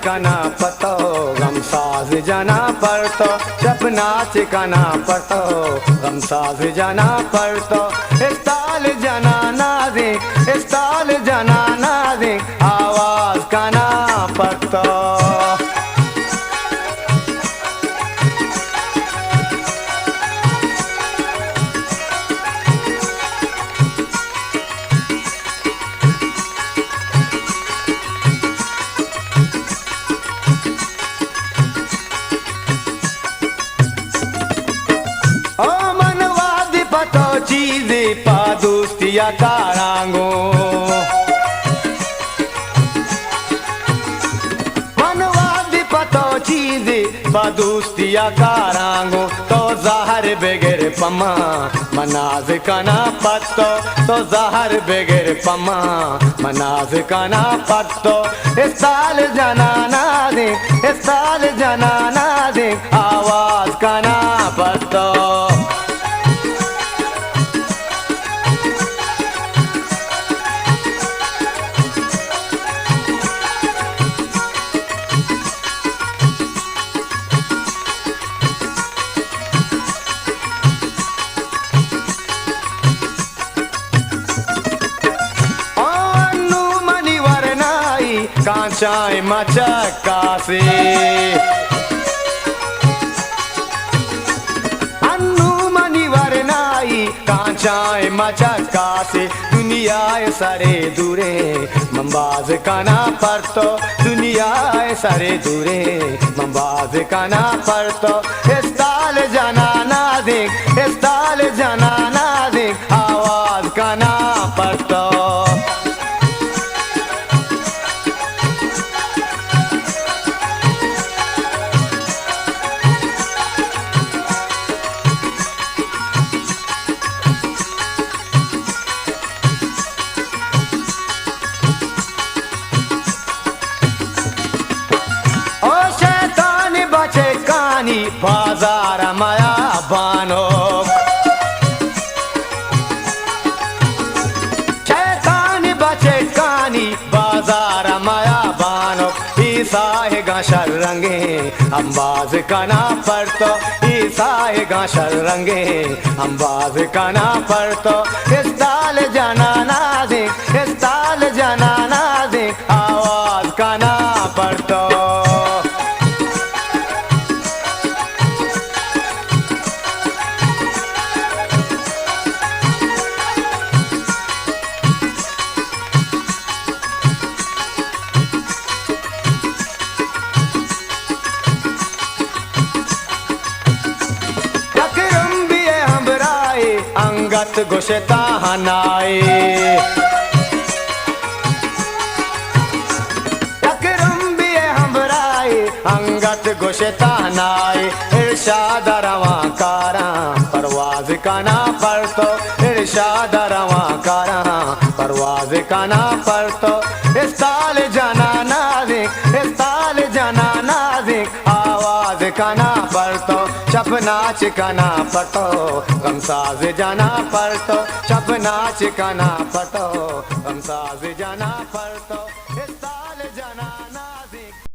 कना पतो गम साज जाना पड़तो जब नाच कना पड़तो गम साज जाना पड़तो इस ताल जाना नाज़े इस ताल जाना नाज़े आवाज कना पड़तो ओ मनवादी पतो चीज़े पा दोस्तिया कारांगो मनवादी पतो चीज़े पा दोस्तिया कारांगो तो ज़ाहर बेगर पमा मनाज कना पत्तो तो ज़ाहर बेगर पमा मनाज कना पत्तो इस साल जाना ना दे इस साल जाना ना दे आवाज कना पत्तो कांचाई मचक्का से अन्नू मनी वरनाई कांचाई मचक्का से दुनिया सारे दूरे मंबाज काना पड़तो दुनिया सारे दूरे मंबाज काना पड़तो इस ताल जाना ना देख इस ताल जाना ना देख आवाज काना पड़तो बाजार माया बानो शैतान बचे कानी बाजार माया बानो ईसाए गाशर रंगे अंबाज कना पड़तो ईसाए गाशर रंगे अंबाज कना पड़तो इस ताल जाना ना दे इस ताल जाना ना दे आवाज कना पड़तो अंगत गोशता हनाए तकरम्बी हमराए अंगत गोशता हनाए इरशाद रवा कारा परवाज काना पड़तो इरशाद रवा कारा परवाज काना पड़तो इस ताल जाना ना देख इस ताल जाना ना देख आवाज काना पड़तो चप नाच काना पड़तो गम साज जाना पड़तो चप नाच काना पड़तो गम साज जाना पड़तो।